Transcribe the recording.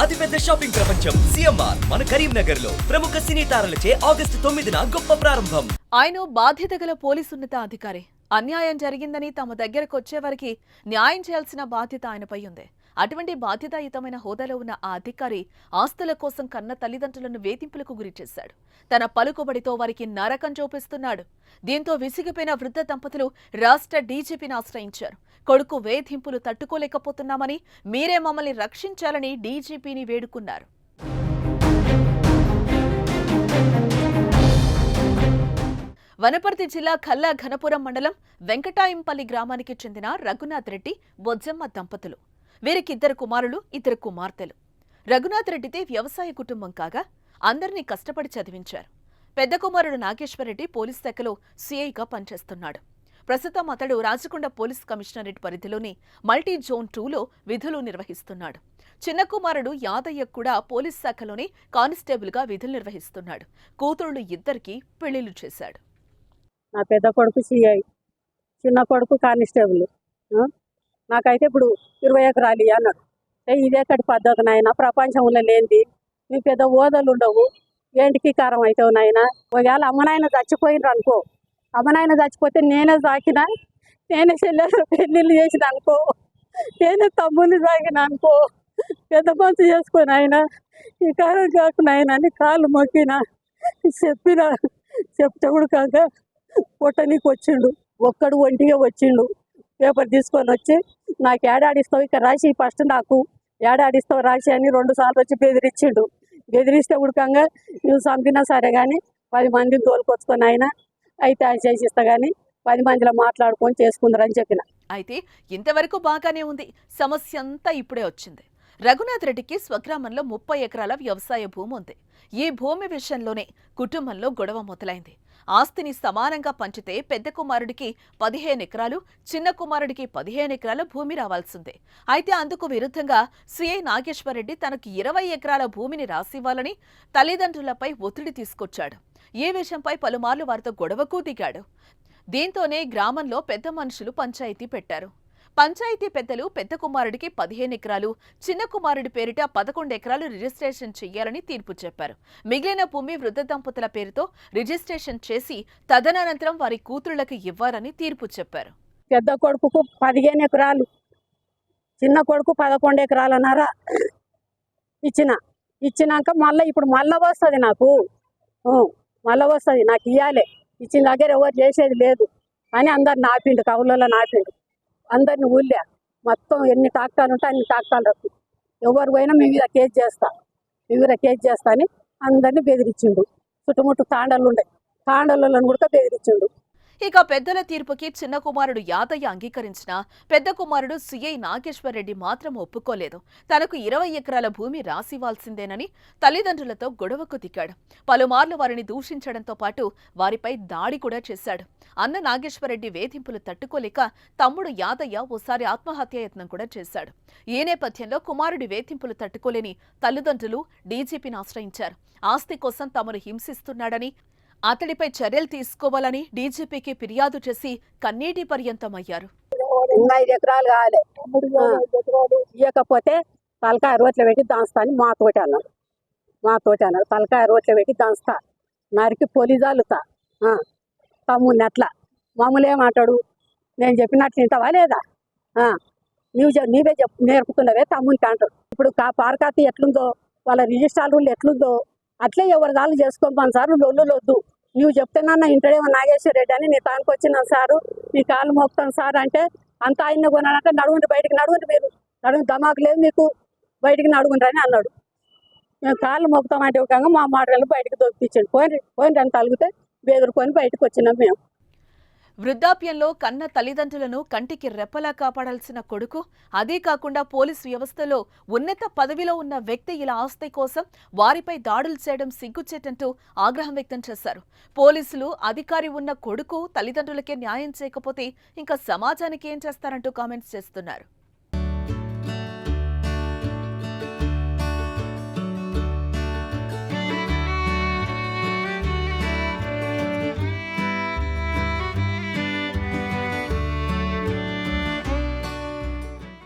అతిపెద్ద షాపింగ్ ప్రపంచం సిఎంఆర్ మన కరీంనగర్ లో ప్రముఖ సినీ తారలచే ఆగస్టు 9న గొప్ప ప్రారంభం. ఆయన బాధ్యత గల పోలీసు ఉన్నతాధికారి. అన్యాయం జరిగిందని తమ దగ్గరకు వచ్చేవారికి న్యాయం చేయాల్సిన బాధ్యత ఆయనపై ఉంది. అటువంటి బాధ్యతాయుతమైన హోదాలో ఉన్న ఆ అధికారి ఆస్తుల కోసం కన్న తల్లిదండ్రులను వేధింపులకు గురిచేశాడు. తన పలుకుబడితో వారికి నరకం చూపిస్తున్నాడు. దీంతో విసిగిపోయిన వృద్ధ దంపతులు రాష్ట్ర డీజీపీని ఆశ్రయించారు. కొడుకు వేధింపులు తట్టుకోలేకపోతున్నామని, మీరే మమ్మల్ని రక్షించాలని డీజీపీని వేడుకున్నారు. వనపర్తి జిల్లా ఖల్లా ఘనపురం మండలం వెంకటాయంపల్లి గ్రామానికి చెందిన రఘునాథ్ రెడ్డి, బొజ్జమ్మ దంపతులు. వీరికి 2 కుమారులు, 2 కుమార్తెలు. రఘునాథ్ రెడ్డిది వ్యవసాయ కుటుంబం కాగా అందరినీ కష్టపడి చదివించారు. పెద్ద కుమారుడు నాగేశ్వరరెడ్డి పోలీస్ శాఖలో సీఐగా పనిచేస్తున్నాడు. ప్రస్తుతం అతడు రాచకొండ పోలీస్ కమిషనరేట్ పరిధిలోని మల్టీ జోన్ 2లో విధులు నిర్వహిస్తున్నాడు. చిన్న కుమారుడు యాదయ్య కూడా పోలీస్ శాఖలోని కానిస్టేబుల్గా విధులు నిర్వహిస్తున్నాడు. కూతుళ్లు 2కి పెళ్లిళ్లు చేశాడు. నా పెద్ద కొడుకు సిఐ, చిన్న కొడుకు కానిస్టేబుల్. నాకైతే ఇప్పుడు 20 ఎకరాలు అన్నాడు. ఇదేకటి పద్ధతి నాయన, ప్రపంచంలో లేనిది. నీ పెద్ద ఓదలు ఉండవు, ఏంటికి కారం అవుతావు నాయన. ఒకవేళ అమ్మనాయన చచ్చిపోయినరు అనుకో, అమ్మనాయన చచ్చిపోతే నేనే సాకిన, నేనే చెల్లెలు పెళ్ళిళ్ళు చేసిన అనుకో, నేనే తమ్ముని సాగిన అనుకో, పెద్ద పంచు చేసుకొని ఆయన ఈ కారం కాకు నాయన అని కాళ్ళు మొక్కిన చెప్పిన. చెప్తే కూడా కాక పొట్టనీకి వచ్చిండు. ఒక్కడు ఒంటిగా వచ్చిండు. పేపర్ తీసుకొని వచ్చి నాకు ఏడాడిస్తావు ఇక్కడ రాసి, ఫస్ట్ నాకు ఏడాడిస్తావు రాసి అని 2 సార్లు వచ్చి బెదిరించిండు. బెదిరిస్తే ఉడకంగా నువ్వు చంపినా సరే కానీ 10 మందిని తోలుకొచ్చుకొని ఆయన అయితే ఆయన చేసిస్తా కానీ 10 మందిలో మాట్లాడుకొని చేసుకుందరని చెప్పిన. అయితే ఇంతవరకు బాగానే ఉంది. సమస్య అంతా ఇప్పుడే వచ్చింది. రఘునాథ్ రెడ్డికి స్వగ్రామంలో 30 ఎకరాల వ్యవసాయ భూమి ఉంది. ఈ భూమి విషయంలోనే కుటుంబంలో గొడవ మొదలైంది. ఆస్తిని సమానంగా పంచితే పెద్ద కుమారుడికి 15 ఎకరాలు, చిన్న కుమారుడికి 15 ఎకరాల భూమి రావాల్సిందే. అయితే అందుకు విరుద్ధంగా సీఐ నాగేశ్వరరెడ్డి తనకు 20 ఎకరాల భూమిని రాసివ్వాలని తల్లిదండ్రులపై ఒత్తిడి తీసుకొచ్చాడు. ఈ విషయంపై పలుమార్లు వారితో గొడవకు దిగాడు. దీంతోనే గ్రామంలో పెద్ద మనుషులు పంచాయతీ పెట్టారు. పంచాయతీ పెద్దలు పెద్ద కుమారుడికి 15 ఎకరాలు, చిన్న కుమారుడి పేరిట 11 ఎకరాలు రిజిస్ట్రేషన్ చెయ్యాలని తీర్పు చెప్పారు. మిగిలిన భూమి వృద్ధ దంపతుల పేరుతో రిజిస్ట్రేషన్ చేసి తదనంతరం వారి కూతుళ్లకు ఇవ్వాలని తీర్పు చెప్పారు. పెద్ద కొడుకుకు 15 ఎకరాలు, చిన్న కొడుకు 11 ఎకరాలన్నారా ఇచ్చినాక ఇప్పుడు మళ్ళా వస్తుంది నాకు, మళ్ళా వస్తుంది నాకు ఇవ్వాలి. ఇచ్చిన దగ్గర ఎవరు చేసేది లేదు అని అందరిని ఆపిండు, కవులలో ఆపిండు. అందరిని ఊళ్ళే మొత్తం ఎన్ని టాక్టాలు ఉంటే అన్ని టాక్టాలు రద్దు. ఎవరు పోయినా మీ మీద కేసు చేస్తా అని అందరినీ బెదిరించిండు. చుట్టుముట్టు తాండలు ఉండే, తాండలను కూడా బెదిరించిండు. ఇక పెద్దల తీర్పుకి చిన్న కుమారుడు యాదయ్య అంగీకరించినా పెద్ద కుమారుడు సీఐ నాగేశ్వరరెడ్డి మాత్రం ఒప్పుకోలేదు. తనకు 20 ఎకరాల భూమి రాసివ్వాల్సిందేనని తల్లిదండ్రులతో గొడవకు దిగాడు. పలుమార్లు వారిని దూషించడంతో పాటు వారిపై దాడి కూడా చేశాడు. అన్న నాగేశ్వరరెడ్డి వేధింపులు తట్టుకోలేక తమ్ముడు యాదయ్య ఓసారి ఆత్మహత్యాయత్నం కూడా చేశాడు. ఈ నేపథ్యంలో కుమారుడి వేధింపులు తట్టుకోలేని తల్లిదండ్రులు డీజీపీని ఆశ్రయించారు. ఆస్తి కోసం తమను హింసిస్తున్నాడని, అతడిపై చర్యలు తీసుకోవాలని డీజీపీకి ఫిర్యాదు చేసి కన్నీటి పర్యంతమయ్యారు. 5 ఎకరాలు కావాలి, ఇవ్వకపోతే తలకాయ రోట్లో పెట్టి దాంస్తా అని మాతోటి అన్నారు. తలకాయ రోట్లో పెట్టి దాంస్తా, నరికి పొలిజాలుతా తమ్ముని. అట్లా మామూలు ఏమంటాడు, నేను చెప్పినట్లు వింటావా లేదా, నీవే నేర్పుతున్నవే తమ్మునికి అంటాడు. ఇప్పుడు పార్కాతి ఎట్లుందో, వాళ్ళ రిజిస్ట్రార్ రూల్ ఎట్లుందో అట్లే ఎవరి దాళ్ళు చేసుకోమని సార్. లొద్దు, నువ్వు చెప్తేనన్నా ఇంటడేమో నాగేశ్వరరెడ్డి అని నీ తానికి వచ్చినాను సారు, నీ కాళ్ళు మోపుతాను సార్ అంటే అంత ఆయన కొనాలంటే నడుగుండి బయటికి, మీరు నడుగు దమాకు లేదు మీకు, బయటికి నడుగుండ్రు అని అన్నాడు. మేము కాళ్ళు మోపుతామంటే ఒక మా మాటలు బయటకు దొరికించండి, పోయిన అని తలిగితే బెదురుకొని బయటకు వచ్చినాం మేము. వృద్ధాప్యంలో కన్న తల్లిదండ్రులను కంటికి రెప్పలా కాపాడాల్సిన కొడుకు, అదే కాకుండా పోలీసు వ్యవస్థలో ఉన్నత పదవిలో ఉన్న వ్యక్తి ఇలా ఆస్తి కోసం వారిపై దాడులు చేయడం సిగ్గుచేటంటూ ఆగ్రహం వ్యక్తం చేశారు. పోలీసులు అధికారి ఉన్న కొడుకు తల్లిదండ్రులకే న్యాయం చేయకపోతే ఇంకా సమాజానికి ఏం చేస్తారంటూ కామెంట్స్ చేస్తున్నారు.